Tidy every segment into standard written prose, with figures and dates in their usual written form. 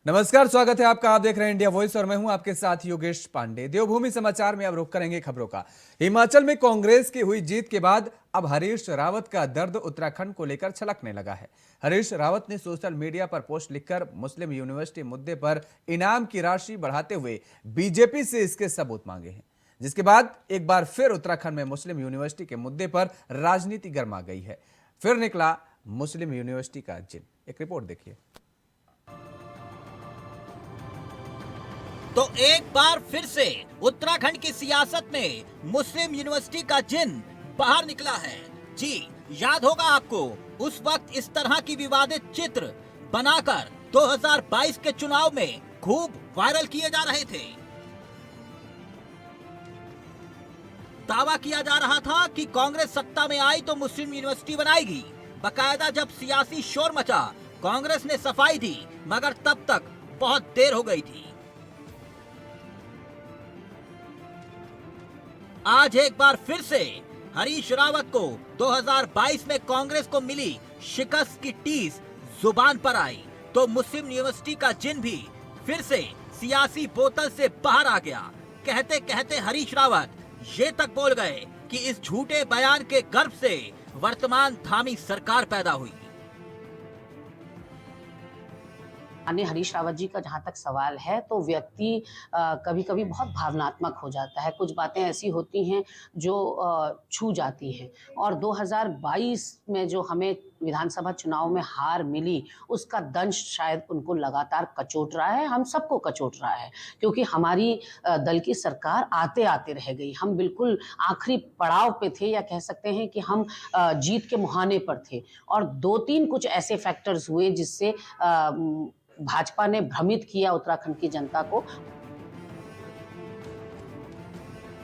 नमस्कार, स्वागत है आपका। आप देख रहे हैं इंडिया वॉइस और मैं हूं आपके साथ योगेश पांडे। देवभूमि समाचार में अब रुख करेंगे खबरों का। हिमाचल में कांग्रेस की हुई जीत के बाद अब हरीश रावत का दर्द उत्तराखंड को लेकर छलकने लगा है। हरीश रावत ने सोशल मीडिया पर पोस्ट लिखकर मुस्लिम यूनिवर्सिटी मुद्दे पर इनाम की राशि बढ़ाते हुए बीजेपी से इसके सबूत मांगे हैं, जिसके बाद एक बार फिर उत्तराखंड में मुस्लिम यूनिवर्सिटी के मुद्दे पर राजनीति गर्मा गई है। फिर निकला मुस्लिम यूनिवर्सिटी का जिन। एक रिपोर्ट देखिए। तो एक बार फिर से उत्तराखंड की सियासत में मुस्लिम यूनिवर्सिटी का जिन बाहर निकला है। जी, याद होगा आपको, उस वक्त इस तरह की विवादित चित्र बनाकर 2022 के चुनाव में खूब वायरल किए जा रहे थे। दावा किया जा रहा था कि कांग्रेस सत्ता में आई तो मुस्लिम यूनिवर्सिटी बनाएगी। बकायदा जब सियासी शोर मचा, कांग्रेस ने सफाई दी, मगर तब तक बहुत देर हो गई थी। आज एक बार फिर से हरीश रावत को 2022 में कांग्रेस को मिली शिकस्त की टीस जुबान पर आई तो मुस्लिम यूनिवर्सिटी का जिन भी फिर से सियासी बोतल से बाहर आ गया। कहते कहते हरीश रावत ये तक बोल गए कि इस झूठे बयान के गर्भ से वर्तमान धामी सरकार पैदा हुई। हरीश रावत जी का जहाँ तक सवाल है तो व्यक्ति कभी कभी बहुत भावनात्मक हो जाता है। कुछ बातें ऐसी होती हैं जो छू जाती हैं, और 2022 में जो हमें विधानसभा चुनाव में हार मिली उसका दंश शायद उनको लगातार कचोट रहा है, हम सबको कचोट रहा है, क्योंकि हमारी दल की सरकार आते आते रह गई। हम बिल्कुल आखिरी पड़ाव पे थे, या कह सकते हैं कि हम जीत के मुहाने पर थे, और दो तीन कुछ ऐसे फैक्टर्स हुए जिससे भाजपा ने भ्रमित किया उत्तराखंड की जनता को।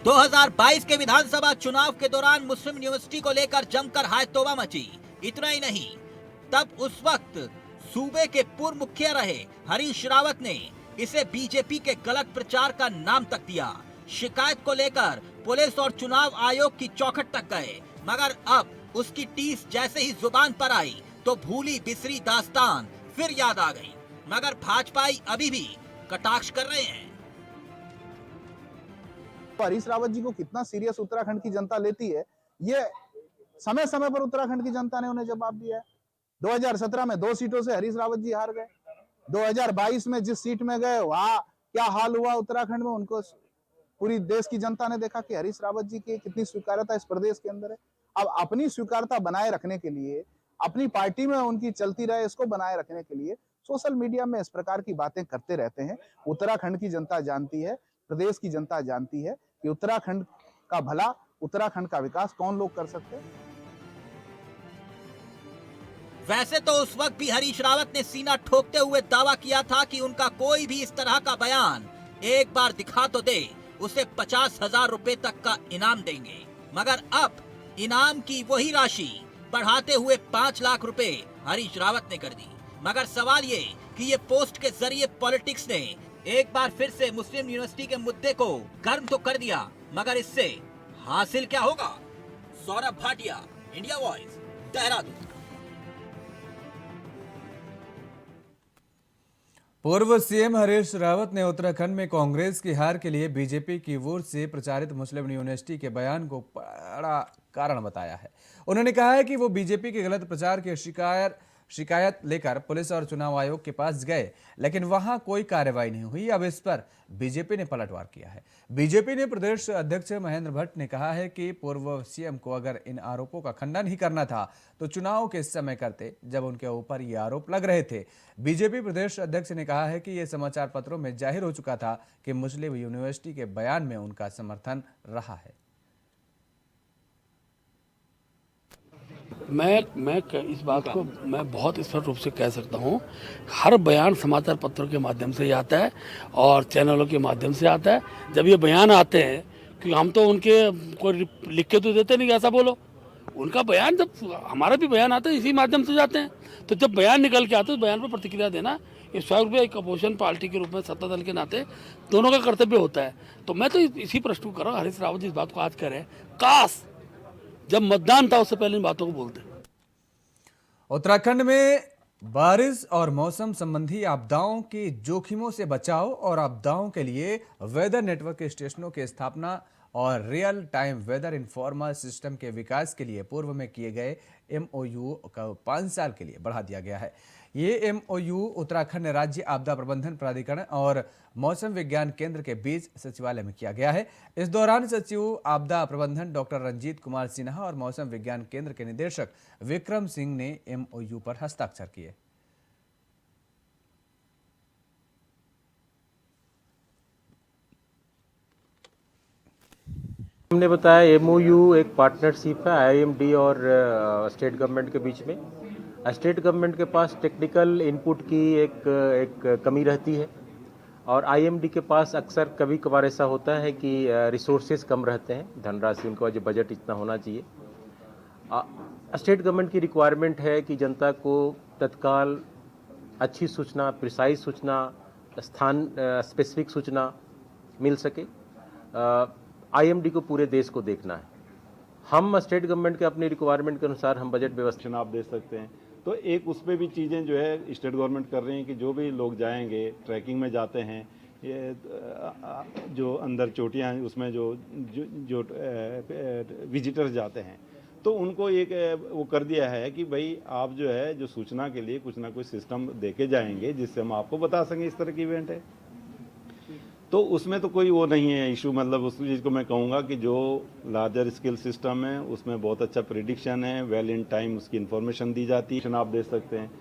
2022 के विधानसभा चुनाव के दौरान मुस्लिम यूनिवर्सिटी को लेकर जमकर हाय तौबा मची। इतना ही नहीं, तब उस वक्त सूबे के पूर्व मुखिया रहे हरीश रावत ने इसे बीजेपी के गलत प्रचार का नाम तक दिया। शिकायत को लेकर पुलिस और चुनाव आयोग की चौखट तक गए, मगर अब उसकी टीस जैसे ही जुबान पर आई तो भूली बिसरी दास्तान फिर याद आ गई। मगर भाजपाई अभी भी कटाक्ष कर रहे हैं। हरीश रावत जी को कितना सीरियस उत्तराखंड की जनता लेती है, ये समय समय पर उत्तराखंड की जनता ने उन्हें जवाब दिया है। 2017 में 2 सीटों से हरीश रावत जी हार गए। 2022 में जिस सीट में गए वहां क्या हाल हुआ उत्तराखंड में, उनको पूरी देश की जनता ने देखा कि हरीश रावत जी की कितनी स्वीकार्यता इस प्रदेश के अंदर है। अब अपनी स्वीकार्यता बनाए रखने के लिए, अपनी पार्टी में उनकी चलती रहे, इसको बनाए रखने के लिए सोशल मीडिया में इस प्रकार की बातें करते रहते हैं। उत्तराखंड की जनता जानती है, प्रदेश की जनता जानती है कि उत्तराखंड का भला, उत्तराखंड का विकास कौन लोग कर सकते हैं। वैसे तो उस वक्त भी हरीश रावत ने सीना ठोकते हुए दावा किया था कि उनका कोई भी इस तरह का बयान एक बार दिखा तो दे, उसे 50,000 रुपए तक का इनाम देंगे। मगर अब इनाम की वही राशि बढ़ाते हुए 5 लाख रुपए हरीश रावत ने कर दी। मगर सवाल ये कि ये पोस्ट के जरिए पॉलिटिक्स ने एक बार फिर से मुस्लिम यूनिवर्सिटी के मुद्दे को गर्म तो कर दिया, मगर इससे हासिल क्या होगा? Saurabh Bhatia, India voice, Dehradun. पूर्व सीएम हरीश रावत ने उत्तराखंड में कांग्रेस की हार के लिए बीजेपी की ओर से प्रचारित मुस्लिम यूनिवर्सिटी के बयान को बड़ा कारण बताया है। उन्होंने कहा है कि वो बीजेपी के गलत प्रचार की शिकायत लेकर पुलिस और चुनाव आयोग के पास गए, लेकिन वहां कोई कार्रवाई नहीं हुई। अब इस पर बीजेपी ने पलटवार किया है। बीजेपी ने प्रदेश अध्यक्ष महेंद्र भट्ट ने कहा है कि पूर्व सीएम को अगर इन आरोपों का खंडन ही करना था तो चुनाव के समय करते, जब उनके ऊपर ये आरोप लग रहे थे। बीजेपी प्रदेश अध्यक्ष ने कहा है कि यह समाचार पत्रों में जाहिर हो चुका था कि मुस्लिम यूनिवर्सिटी के बयान में उनका समर्थन रहा है। मैं इस बात को मैं बहुत स्पष्ट रूप से कह सकता हूँ। हर बयान समाचार पत्रों के माध्यम से ही आता है और चैनलों के माध्यम से आता है। जब ये बयान आते हैं, क्योंकि हम तो उनके को लिख के तो देते नहीं कि ऐसा बोलो, उनका बयान जब हमारा भी बयान आता है इसी माध्यम से जाते हैं। तो जब बयान निकल के आते हैं तो बयान पर प्रतिक्रिया देना ये स्वयं रूप एक अपोजिशन पार्टी के रूप में, सत्ता दल के नाते दोनों का कर्तव्य होता है। तो मैं तो इसी प्रश्न को कर रहा हूँ, हरीश रावत जी इस बात को आज कह रहे हैं, काश जब मतदान था उससे पहले इन बातों को बोलते। उत्तराखंड में बारिश और मौसम संबंधी आपदाओं के जोखिमों से बचाव और आपदाओं के लिए वेदर नेटवर्क स्टेशनों की स्थापना और real time weather informer system के विकास के लिए पूर्व में किए गए एमओयू का 5 साल के लिए बढ़ा दिया गया है। ये एमओयू उत्तराखंड राज्य आपदा प्रबंधन प्राधिकरण और मौसम विज्ञान केंद्र के बीच सचिवालय में किया गया है। इस दौरान सचिव आपदा प्रबंधन डॉक्टर रंजीत कुमार सिन्हा और मौसम विज्ञान केंद्र के निदेशक विक्रम सिंह ने एमओयू पर हस्ताक्षर किए। हमने बताया एमओयू एक पार्टनरशिप है आईएमडी और स्टेट गवर्नमेंट के बीच में। स्टेट गवर्नमेंट के पास टेक्निकल इनपुट की एक कमी रहती है और आईएमडी के पास अक्सर कभी कभार ऐसा होता है कि रिसोर्सेज कम रहते हैं, धनराशि उनका जो बजट इतना होना चाहिए। स्टेट गवर्नमेंट की रिक्वायरमेंट है कि जनता को तत्काल अच्छी सूचना, प्रिसाइज सूचना, स्थान स्पेसिफिक सूचना मिल सके। आईएमडी को पूरे देश को देखना है। हम स्टेट गवर्नमेंट के अपनी रिक्वायरमेंट के अनुसार हम बजट व्यवस्था आप दे सकते हैं। तो एक उस पर भी चीज़ें जो है स्टेट गवर्नमेंट कर रही हैं कि जो भी लोग जाएंगे, ट्रैकिंग में जाते हैं, ये जो अंदर चोटियाँ हैं उसमें जो विजिटर्स जाते हैं, तो उनको एक वो कर दिया है कि भाई आप जो है जो सूचना के लिए कुछ ना कुछ सिस्टम दे के जाएंगे जिससे हम आपको बता सकें इस तरह की इवेंट है। तो उसमें तो कोई वो नहीं है इशू, मतलब उस चीज़ को मैं कहूँगा कि जो लार्जर स्केल सिस्टम है उसमें बहुत अच्छा प्रिडिक्शन है, वेल इन टाइम उसकी इन्फॉर्मेशन दी जाती है, आप दे सकते हैं।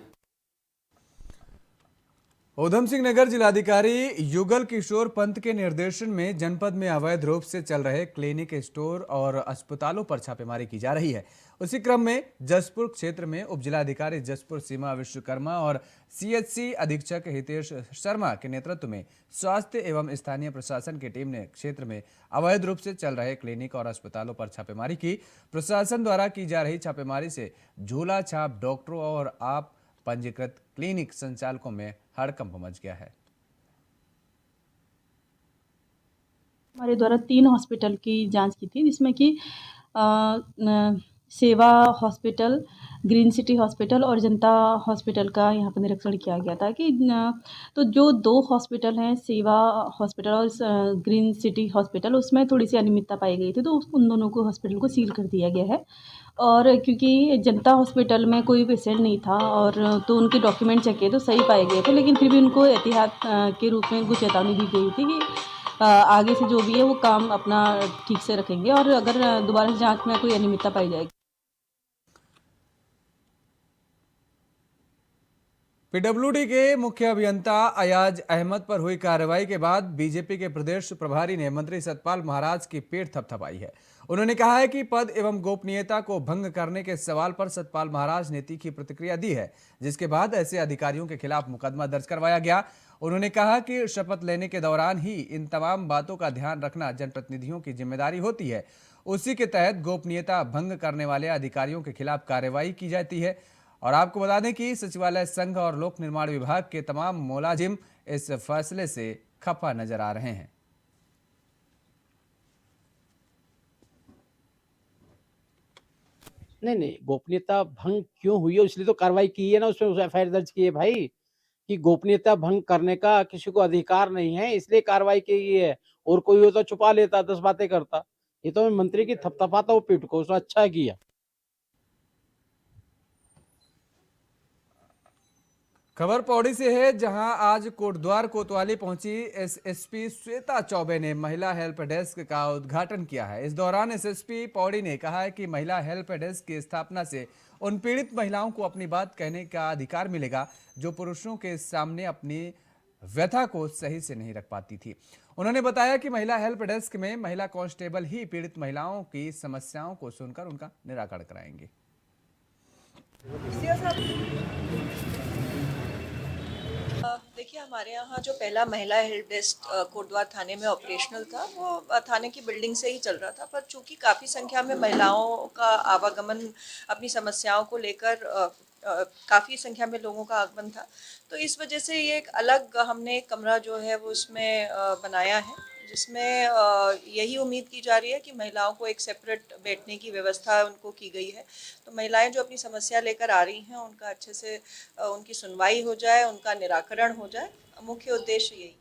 ऊधम सिंह नगर जिलाधिकारी युगल किशोर पंत के निर्देशन में जनपद में अवैध रूप से चल रहे क्लिनिक, स्टोर और अस्पतालों पर छापेमारी की जा रही है। उसी क्रम में जसपुर क्षेत्र में उप जिलाधिकारी जसपुर सीमा विश्वकर्मा और सीएचसी अधीक्षक हितेश शर्मा के नेतृत्व में स्वास्थ्य एवं स्थानीय प्रशासन की टीम ने क्षेत्र में अवैध रूप से चल रहे क्लिनिक और अस्पतालों पर छापेमारी की। प्रशासन द्वारा की जा रही छापेमारी से झूला छाप डॉक्टरों और आप पंजीकृत क्लिनिक संचालकों में हड़कंप मच गया है। हमारे द्वारा 3 हॉस्पिटल की जांच की थी, जिसमें कि सेवा हॉस्पिटल, ग्रीन सिटी हॉस्पिटल और जनता हॉस्पिटल का यहाँ पर निरीक्षण किया गया था कि तो जो 2 हॉस्पिटल हैं, सेवा हॉस्पिटल और ग्रीन सिटी हॉस्पिटल, उसमें थोड़ी सी अनियमितता पाई गई थी, तो उन दोनों को हॉस्पिटल को सील कर दिया गया है। और क्योंकि जनता हॉस्पिटल में कोई पेशेंट नहीं था और तो उनके डॉक्यूमेंट चेक किए तो सही पाए गए थे, लेकिन फिर भी उनको एहतियात के रूप में कुछ चेतावनी दी गई थी कि आगे से जो भी है वो काम अपना ठीक से रखेंगे और अगर दोबारा जांच में कोई अनियमितता पाई जाएगी। पीडब्ल्यूडी के मुख्य अभियंता अयाज अहमद पर हुई कार्रवाई के बाद बीजेपी के प्रदेश प्रभारी ने मंत्री सतपाल महाराज की पीठ थपथपाई है। उन्होंने कहा है कि पद एवं गोपनीयता को भंग करने के सवाल पर सतपाल महाराज ने तीखी प्रतिक्रिया दी है, जिसके बाद ऐसे अधिकारियों के खिलाफ मुकदमा दर्ज करवाया गया। उन्होंने कहा कि शपथ लेने के दौरान ही इन तमाम बातों का ध्यान रखना जनप्रतिनिधियों की जिम्मेदारी होती है। उसी के तहत गोपनीयता भंग करने वाले अधिकारियों के खिलाफ कार्रवाई की जाती है। और आपको बता दें कि सचिवालय संघ और लोक निर्माण विभाग के तमाम मुलाजिम इस फैसले से खफा नजर आ रहे हैं। नहीं, गोपनीयता भंग क्यों हुई है इसलिए तो कार्रवाई की है ना, उसमें एफआईआर दर्ज की है भाई कि गोपनीयता भंग करने का किसी को अधिकार नहीं है, इसलिए कार्रवाई की है। और कोई होता छुपा लेता, 10 बातें करता। ये तो मैं मंत्री की थपथपाता हूँ पीठ को, उसने अच्छा किया। खबर पौड़ी से है, जहां आज कोटद्वार कोतवाली पहुंची एसएसपी श्वेता चौबे ने महिला हेल्प डेस्क का उद्घाटन किया है। इस दौरान एसएसपी पौड़ी ने कहा है कि महिला हेल्प डेस्क की स्थापना से उन पीड़ित महिलाओं को अपनी बात कहने का अधिकार मिलेगा जो पुरुषों के सामने अपनी व्यथा को सही से नहीं रख पाती थी। उन्होंने बताया कि महिला हेल्प डेस्क में महिला कांस्टेबल ही पीड़ित महिलाओं की समस्याओं को सुनकर उनका निराकरण कराएंगे। देखिए, हमारे यहाँ जो पहला महिला हेल्प डेस्क कोटद्वार थाने में ऑपरेशनल था, वो थाने की बिल्डिंग से ही चल रहा था, पर चूंकि काफ़ी संख्या में महिलाओं का आवागमन अपनी समस्याओं को लेकर काफ़ी संख्या में लोगों का आगमन था, तो इस वजह से ये एक अलग हमने कमरा जो है वो उसमें बनाया है जिसमें यही उम्मीद की जा रही है कि महिलाओं को एक सेपरेट बैठने की व्यवस्था उनको की गई है। तो महिलाएं जो अपनी समस्या लेकर आ रही हैं उनका अच्छे से उनकी सुनवाई हो जाए, उनका निराकरण हो जाए, मुख्य उद्देश्य यही।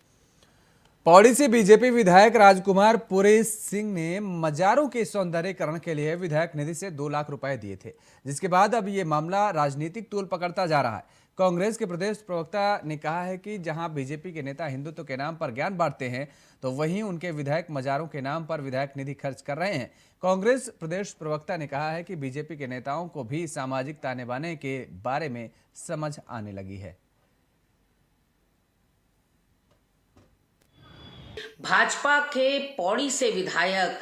पौड़ी से बीजेपी विधायक राजकुमार पुरी सिंह ने मजारों के सौंदर्यीकरण के लिए विधायक निधि से 2 लाख रुपए दिए थे, जिसके बाद अब ये मामला राजनीतिक तूल पकड़ता जा रहा है। कांग्रेस के प्रदेश प्रवक्ता ने कहा है कि जहां बीजेपी के नेता हिंदुत्व के नाम पर ज्ञान बांटते हैं, तो वहीं उनके विधायक मजारों के नाम पर विधायक निधि खर्च कर रहे हैं। कांग्रेस प्रदेश प्रवक्ता ने कहा है कि बीजेपी के नेताओं को भी सामाजिक ताने बाने के बारे में समझ आने लगी है। भाजपा के पौड़ी से विधायक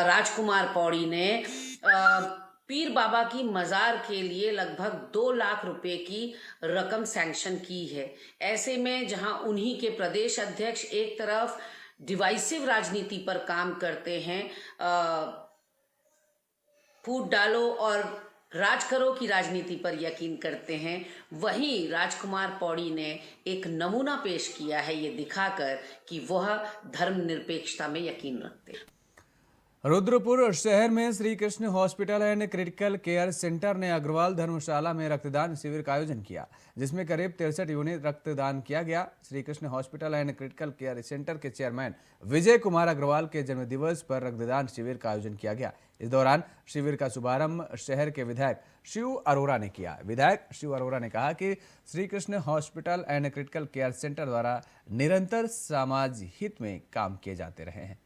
राजकुमार पौड़ी ने पीर बाबा की मजार के लिए लगभग 2 लाख रुपए की रकम सैंक्शन की है। ऐसे में जहां उन्हीं के प्रदेश अध्यक्ष एक तरफ डिवाइसिव राजनीति पर काम करते हैं, फूट डालो और राज करो की राजनीति पर यकीन करते हैं, वहीं राजकुमार पौड़ी ने एक नमूना पेश किया है ये दिखाकर कि वह धर्मनिरपेक्षता में यकीन रखते हैं। रुद्रपुर शहर में Shri Krishna hospital and critical care centre ने अग्रवाल धर्मशाला में रक्तदान शिविर का आयोजन किया, जिसमें करीब 63 यूनिट रक्तदान किया गया। Shri Krishna hospital and critical care centre के चेयरमैन विजय कुमार अग्रवाल के जन्मदिवस पर रक्तदान शिविर का आयोजन किया गया। इस दौरान शिविर का शुभारंभ शहर के विधायक शिव अरोरा ने किया। विधायक शिव अरोरा ने कहा कि Shri Krishna hospital and critical care centre द्वारा निरंतर समाज हित में काम किए जाते रहे हैं।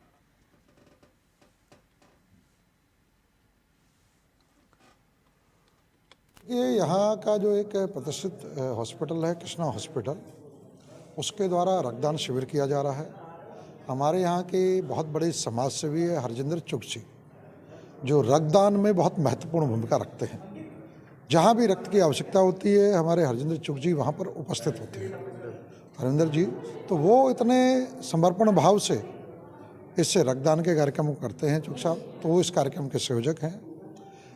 ये यहाँ का जो एक प्रतिष्ठित हॉस्पिटल है कृष्णा हॉस्पिटल, उसके द्वारा रक्तदान शिविर किया जा रहा है। हमारे यहाँ के बहुत बड़े समाज सेवी है हरजिंदर चुग जी, जो रक्तदान में बहुत महत्वपूर्ण भूमिका रखते हैं। जहाँ भी रक्त की आवश्यकता होती है हमारे हरजिंदर चुग जी वहाँ पर उपस्थित होते हैं। हरजिंदर जी तो वो इतने समर्पण भाव से इससे रक्तदान के कार्यक्रम करते हैं चुग साहब, तो वो इस कार्यक्रम के संयोजक हैं।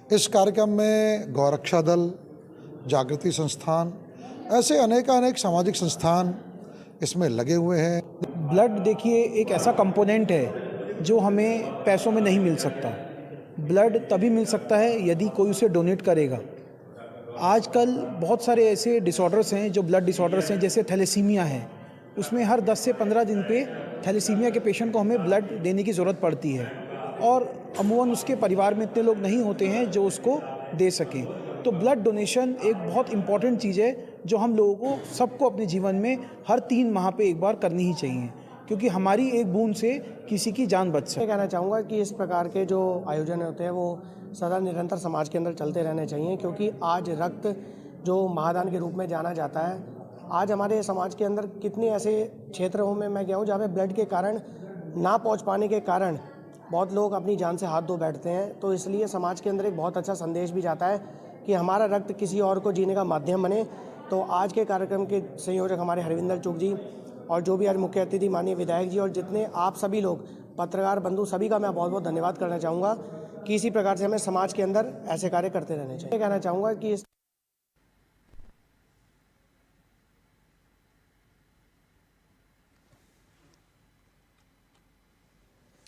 इस कार्यक्रम में गौरक्षा दल, जागृति संस्थान, ऐसे अनेक सामाजिक संस्थान इसमें लगे हुए हैं। ब्लड देखिए एक ऐसा कंपोनेंट है जो हमें पैसों में नहीं मिल सकता। ब्लड तभी मिल सकता है यदि कोई उसे डोनेट करेगा। आजकल बहुत सारे ऐसे डिसऑर्डर्स हैं जो ब्लड डिसऑर्डर्स हैं, जैसे थैलेसीमिया है, उसमें हर 10 से 15 दिन पे थैलेसीमिया के पेशेंट को हमें ब्लड देने की ज़रूरत पड़ती है और अमूमन उसके परिवार में इतने लोग नहीं होते हैं जो उसको दे सकें। तो ब्लड डोनेशन एक बहुत इम्पॉर्टेंट चीज़ है जो हम लोगों को सबको अपने जीवन में हर 3 माह पे एक बार करनी ही चाहिए, क्योंकि हमारी एक बूंद से किसी की जान बच सकती है। मैं कहना चाहूँगा कि इस प्रकार के जो आयोजन होते हैं वो सदा निरंतर समाज के अंदर चलते रहने चाहिए, क्योंकि आज रक्त जो महादान के रूप में जाना जाता है, आज हमारे समाज के अंदर कितने ऐसे क्षेत्रों में मैं गया हूँ जहाँ पे ब्लड के कारण ना पहुँच पाने के कारण बहुत लोग अपनी जान से हाथ धो बैठते हैं। तो इसलिए समाज के अंदर एक बहुत अच्छा संदेश भी जाता है कि हमारा रक्त किसी और को जीने का माध्यम बने। तो आज के कार्यक्रम के संयोजक हमारे हरविंदर चुग जी और जो भी आज मुख्य अतिथि माननीय विधायक जी और जितने आप सभी लोग पत्रकार बंधु, सभी का मैं बहुत बहुत धन्यवाद करना चाहूँगा कि इसी प्रकार से हमें समाज के अंदर ऐसे कार्य करते रहने चाहिए। कहना चाहूँगा कि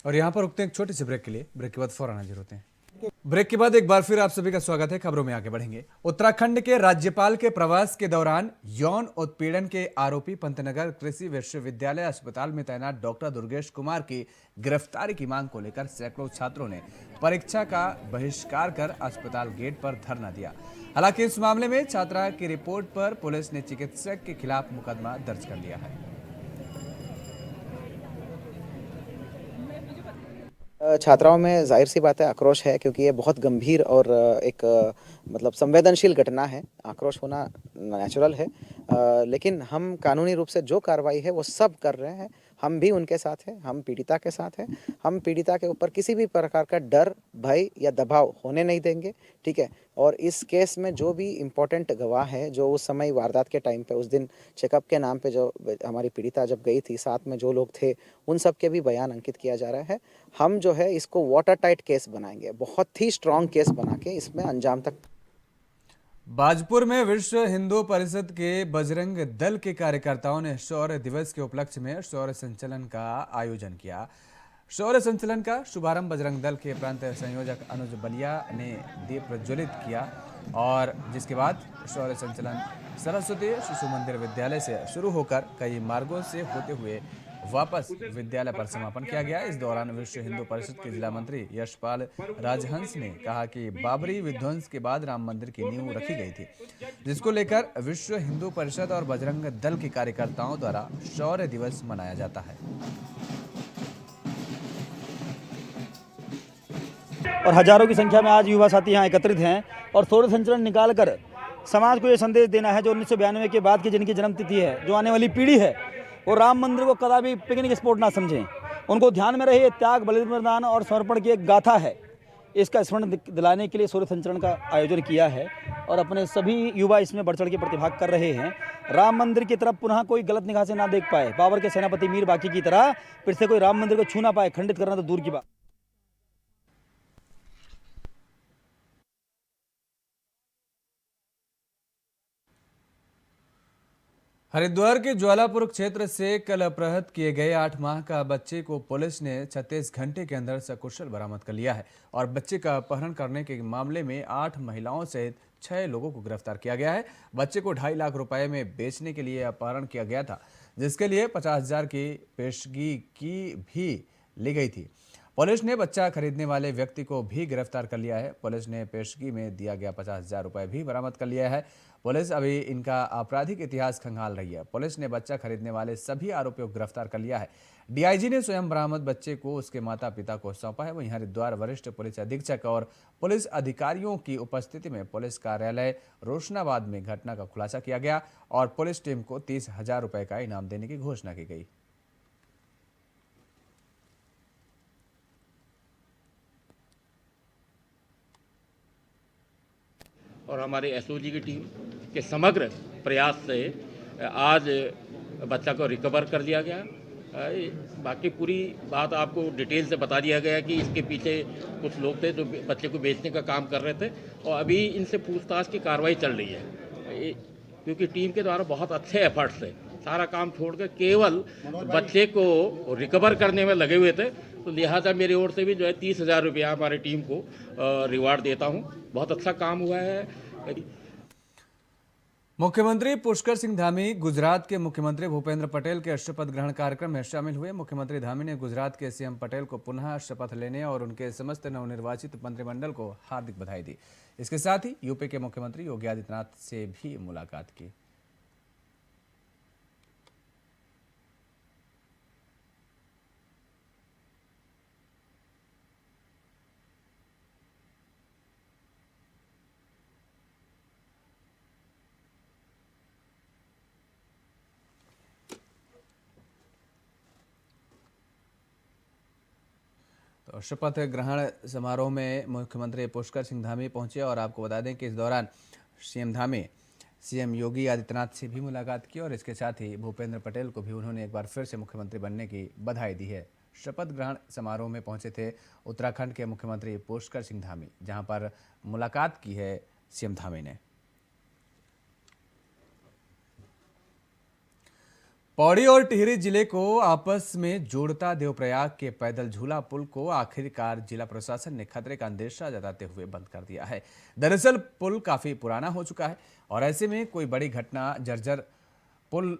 और यहाँ पर रुकते हैं एक छोटी सी ब्रेक के लिए। ब्रेक के बाद फौरन हाजिर होते हैं। ब्रेक के बाद एक बार फिर आप सभी का स्वागत है। खबरों में आगे बढ़ेंगे। उत्तराखंड के राज्यपाल के प्रवास के दौरान यौन उत्पीड़न के आरोपी पंतनगर कृषि विश्वविद्यालय अस्पताल में तैनात डॉक्टर दुर्गेश कुमार की गिरफ्तारी की मांग को लेकर सैकड़ों छात्रों ने परीक्षा का बहिष्कार कर अस्पताल गेट पर धरना दिया। हालांकि इस मामले में छात्रा की रिपोर्ट पर पुलिस ने चिकित्सक के खिलाफ मुकदमा दर्ज कर लिया है। छात्राओं में जाहिर सी बात है आक्रोश है, क्योंकि ये बहुत गंभीर और एक मतलब संवेदनशील घटना है। आक्रोश होना नेचुरल है, लेकिन हम कानूनी रूप से जो कार्रवाई है वो सब कर रहे हैं। हम भी उनके साथ हैं, हम पीड़िता के साथ हैं। हम पीड़िता के ऊपर किसी भी प्रकार का डर, भय या दबाव होने नहीं देंगे, ठीक है। और इस केस में जो भी इम्पोर्टेंट गवाह है, जो उस समय वारदात के टाइम पे, उस दिन चेकअप के नाम पे जो हमारी पीड़िता जब गई थी, साथ में जो लोग थे, उन सब के भी बयान अंकित किया जा रहा है। हम जो है इसको वाटर टाइट केस बनाएंगे, बहुत ही स्ट्रॉन्ग केस बना के इसमें अंजाम तक। बाजपुर में विश्व हिंदू परिषद के बजरंग दल के कार्यकर्ताओं ने शौर्य दिवस के उपलक्ष्य में शौर्य संचलन का आयोजन किया। शौर्य संचलन का शुभारंभ बजरंग दल के प्रांत संयोजक अनुज बलिया ने दीप प्रज्वलित किया और जिसके बाद शौर्य संचलन सरस्वती शिशु मंदिर विद्यालय से शुरू होकर कई मार्गों से होते हुए वापस विद्यालय पर समापन किया गया। इस दौरान विश्व हिंदू परिषद के जिला मंत्री यशपाल राजहंस ने कहा कि बाबरी विध्वंस के बाद राम मंदिर की नींव रखी गई थी, जिसको लेकर विश्व हिंदू परिषद और बजरंग दल के कार्यकर्ताओं द्वारा शौर्य दिवस मनाया जाता है। और हजारों की संख्या में आज युवा साथी यहाँ एकत्रित हैं और शौर्य संचलन निकालकर समाज को ये संदेश देना है जो 1992 के बाद की जिनकी जन्मतिथि है, जो आने वाली पीढ़ी है, वो राम मंदिर को कदापि पिकनिक स्पॉट ना समझें। उनको ध्यान में रहे त्याग, बलिदान और समर्पण की एक गाथा है। इसका स्मरण दिलाने के लिए शौर्य संचलन का आयोजन किया है और अपने सभी युवा इसमें बढ़ चढ़ के प्रतिभाग कर रहे हैं। राम मंदिर की तरफ पुनः कोई गलत निगाह से ना देख पाए, बाबर के सेनापति मीर बाकी की तरह फिर से कोई राम मंदिर को छू ना पाए, खंडित करना तो दूर की बात। हरिद्वार के ज्वालापुर क्षेत्र से कल अपहृत किए गए 8 माह का बच्चे को पुलिस ने 36 घंटे के अंदर सकुशल बरामद कर लिया है और बच्चे का अपहरण करने के मामले में 8 महिलाओं सहित 6 लोगों को गिरफ्तार किया गया है। बच्चे को 2.5 लाख रुपए में बेचने के लिए अपहरण किया गया था, जिसके लिए 50,000 की पेशगी की भी ली गई थी। पुलिस ने बच्चा खरीदने वाले व्यक्ति को भी गिरफ्तार कर लिया है। पुलिस ने पेशगी में दिया गया 50,000 रुपए भी बरामद कर लिया है। पुलिस अभी इनका आपराधिक इतिहास खंगाल रही है। पुलिस ने बच्चा खरीदने वाले सभी आरोपियों को गिरफ्तार कर लिया है। डीआईजी ने स्वयं बरामद बच्चे को उसके माता पिता को सौंपा है। वहीं हरिद्वार वरिष्ठ पुलिस अधीक्षक और पुलिस अधिकारियों की उपस्थिति में पुलिस कार्यालय रोशनाबाद में घटना का खुलासा किया गया और पुलिस टीम को 30,000 रुपए का इनाम देने की घोषणा की गई। और हमारे एसओजी की टीम के समग्र प्रयास से आज बच्चा को रिकवर कर लिया गया। बाकी पूरी बात आपको डिटेल से बता दिया गया कि इसके पीछे कुछ लोग थे जो बच्चे को बेचने का काम कर रहे थे और अभी इनसे पूछताछ की कार्रवाई चल रही है, क्योंकि टीम के द्वारा बहुत अच्छे एफर्ट्स से सारा काम छोड़कर केवल बच्चे को रिकवर करने में लगे हुए थे। तो लिहाजा मेरी ओर से भी जो है 30,000 रुपया हमारी टीम को रिवार्ड देता हूँ। बहुत अच्छा काम हुआ है। मुख्यमंत्री पुष्कर सिंह धामी गुजरात के मुख्यमंत्री भूपेंद्र पटेल के शपथ ग्रहण कार्यक्रम में शामिल हुए। मुख्यमंत्री धामी ने गुजरात के सीएम पटेल को पुनः शपथ लेने और उनके समस्त नवनिर्वाचित मंत्रिमंडल को हार्दिक बधाई दी। इसके साथ ही यूपी के मुख्यमंत्री योगी आदित्यनाथ से भी मुलाकात की। तो शपथ ग्रहण समारोह में मुख्यमंत्री पुष्कर सिंह धामी पहुंचे और आपको बता दें कि इस दौरान सीएम धामी सीएम योगी आदित्यनाथ से भी मुलाकात की और इसके साथ ही भूपेंद्र पटेल को भी उन्होंने एक बार फिर से मुख्यमंत्री बनने की बधाई दी है। शपथ ग्रहण समारोह में पहुंचे थे उत्तराखंड के मुख्यमंत्री पुष्कर सिंह धामी, जहां पर मुलाकात की है सीएम धामी ने। पौड़ी और टिहरी जिले को आपस में जोड़ता देवप्रयाग के पैदल झूला पुल को आखिरकार जिला प्रशासन ने खतरे का अंदेशा जताते हुए बंद कर दिया है। दरअसल पुल काफी पुराना हो चुका है और ऐसे में कोई बड़ी घटना जर्जर पुल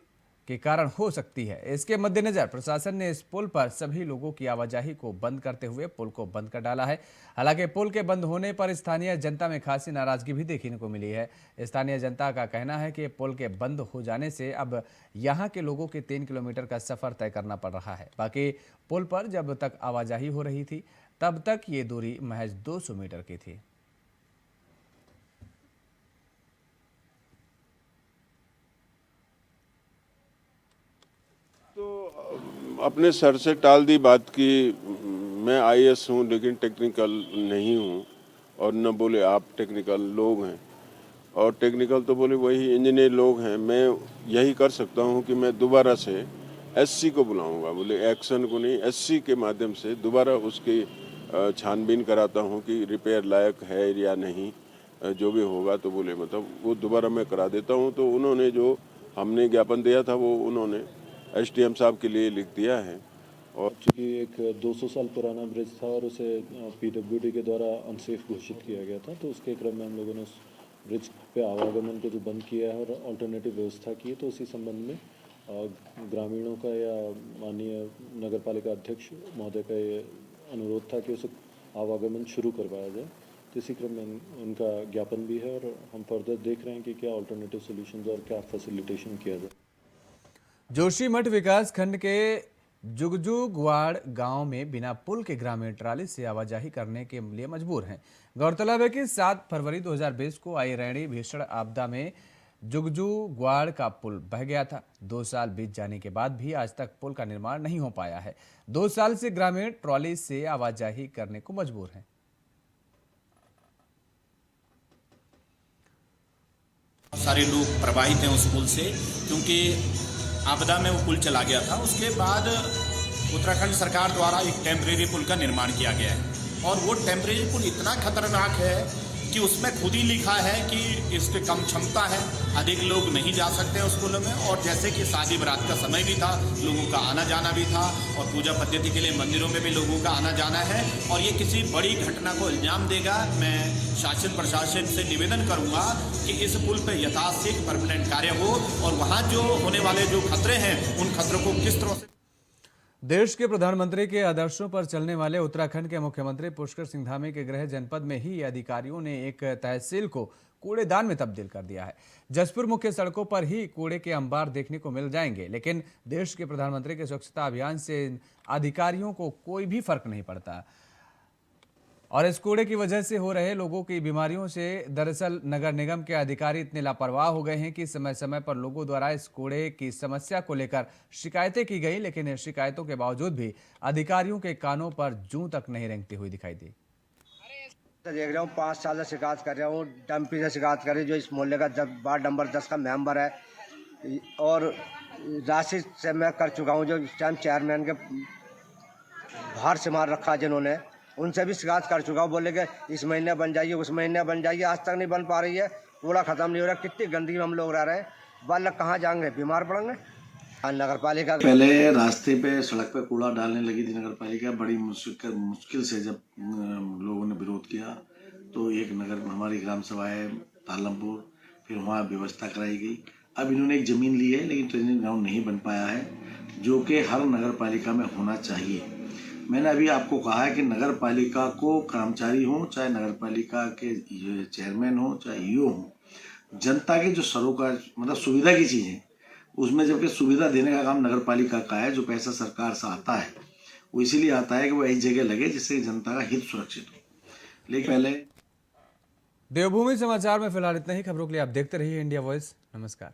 के कारण हो सकती है। इसके मद्देनजर प्रशासन ने इस पुल पर सभी लोगों की आवाजाही को बंद करते हुए पुल को बंद कर डाला है। हालांकि पुल के बंद होने पर स्थानीय जनता में खासी नाराजगी भी देखने को मिली है। स्थानीय जनता का कहना है कि पुल के बंद हो जाने से अब यहां के लोगों के 3 किलोमीटर का सफर तय करना पड़ रहा है। बाकी पुल पर जब तक आवाजाही हो रही थी तब तक ये दूरी महज 200 मीटर की थी। अपने सर से टाल दी बात की मैं आईएएस हूँ लेकिन टेक्निकल नहीं हूँ, और न बोले आप टेक्निकल लोग हैं, और टेक्निकल तो बोले वही इंजीनियर लोग हैं। मैं यही कर सकता हूँ कि मैं दोबारा से एससी को बुलाऊंगा, बोले एक्शन को नहीं, एससी के माध्यम से दोबारा उसकी छानबीन कराता हूँ कि रिपेयर लायक है या नहीं। जो भी होगा तो बोले मतलब वो दोबारा मैं करा देता हूँ। तो उन्होंने जो हमने ज्ञापन दिया था वो उन्होंने एसडीएम साहब के लिए लिख दिया है। और चूँकि एक 200 साल पुराना ब्रिज था और उसे पीडब्ल्यूडी के द्वारा अनसेफ घोषित किया गया था, तो उसके क्रम में हम लोगों ने उस ब्रिज पे आवागमन को जो बंद किया है और अल्टरनेटिव व्यवस्था की है। तो उसी संबंध में ग्रामीणों का या माननीय नगर पालिका अध्यक्ष महोदय का ये अनुरोध था कि उसे आवागमन शुरू करवाया जाए। तो इसी क्रम में उनका ज्ञापन भी है और हम फर्दर देख रहे हैं कि क्या अल्टरनेटिव सॉल्यूशंस और क्या फैसिलिटेशन किया जाए। जोशीमठ विकास खंड के जुगजुगवाड़ गांव में बिना पुल के ग्रामीण ट्राली से आवाजाही करने के लिए मजबूर हैं। गौरतलब है कि 7 फरवरी 2020 को आई रैणी भीषण आपदा में जुगजुगवाड़ का पुल बह गया था। 2 साल बीत जाने के बाद भी आज तक पुल का निर्माण नहीं हो पाया है। 2 साल से ग्रामीण ट्रॉली से आवाजाही करने को मजबूर हैं। सारे लोग प्रभावित हैं उस पुल से, क्योंकि आपदा में वो पुल चला गया था। उसके बाद उत्तराखंड सरकार द्वारा एक टेम्परेरी पुल का निर्माण किया गया है और वो टेम्परेरी पुल इतना खतरनाक है कि उसमें खुद ही लिखा है कि इसकी कम क्षमता है, अधिक लोग नहीं जा सकते उस पुल में। और जैसे कि शादी बारात का समय भी था, लोगों का आना जाना भी था और पूजा पद्धति के लिए मंदिरों में भी लोगों का आना जाना है और ये किसी बड़ी घटना को इल्जाम देगा। मैं शासन प्रशासन से निवेदन करूंगा कि इस पुल पर यथाशीघ्र परमानेंट कार्य हो और वहाँ जो होने वाले जो खतरे हैं उन खतरों को किस तरह से। देश के प्रधानमंत्री के आदर्शों पर चलने वाले उत्तराखंड के मुख्यमंत्री पुष्कर सिंह धामी के गृह जनपद में ही अधिकारियों ने एक तहसील को कूड़ेदान में तब्दील कर दिया है। जसपुर मुख्य सड़कों पर ही कूड़े के अंबार देखने को मिल जाएंगे, लेकिन देश के प्रधानमंत्री के स्वच्छता अभियान से अधिकारियों को कोई भी फर्क नहीं पड़ता और इस कूड़े की वजह से हो रहे लोगों की बीमारियों से दरअसल नगर निगम के अधिकारी इतने लापरवाह हो गए हैं कि समय समय पर लोगों द्वारा इस कूड़े की समस्या को लेकर शिकायतें की गई, लेकिन इन शिकायतों के बावजूद भी अधिकारियों के कानों पर जूं तक नहीं रेंगती हुई दिखाई दी। देख रहा हूँ 5 साल से शिकायत कर रहा हूँ, डंपी से शिकायत कर रही, जो इस मोहल्ले का वार्ड नंबर 10 का मेंबर है और राशि से मैं कर चुका हूँ। जो इस टाइम चेयरमैन के बाहर से मार रखा जिन्होंने, उनसे भी शिकायत कर चुका हूँ। बोले कि इस महीने बन जाइए, उस महीने बन जाइए, आज तक नहीं बन पा रही है। कूड़ा खत्म नहीं हो रहा। कितनी गंदगी में हम लोग रह रहे हैं, बालक कहाँ जाएंगे, बीमार पड़ेंगे। नगर पालिका पहले रास्ते पे सड़क पे कूड़ा डालने लगी थी नगर पालिका, बड़ी मुश्किल से जब लोगों ने विरोध किया तो एक नगर हमारी ग्राम सभा है तालमपुर, फिर वहाँ व्यवस्था कराई गई। अब इन्होंने एक ज़मीन ली है लेकिन ट्रेनिंग ग्राउंड नहीं बन पाया है, जो कि हर नगर पालिका में होना चाहिए। मैंने अभी आपको कहा है कि नगर पालिका को कर्मचारी हो, चाहे नगर पालिका के चेयरमैन हो, चाहे ईओ हो, जनता के जो सरोकार मतलब सुविधा की चीज़ें, उसमें जबकि सुविधा देने का काम नगर पालिका का है। जो पैसा सरकार से आता है वो इसीलिए आता है कि वो ऐसी जगह लगे जिससे जनता का हित सुरक्षित हो। लेकिन पहले देवभूमि समाचार में फिलहाल इतना ही। खबरों के लिए आप देखते रहिए इंडिया वॉइस। नमस्कार।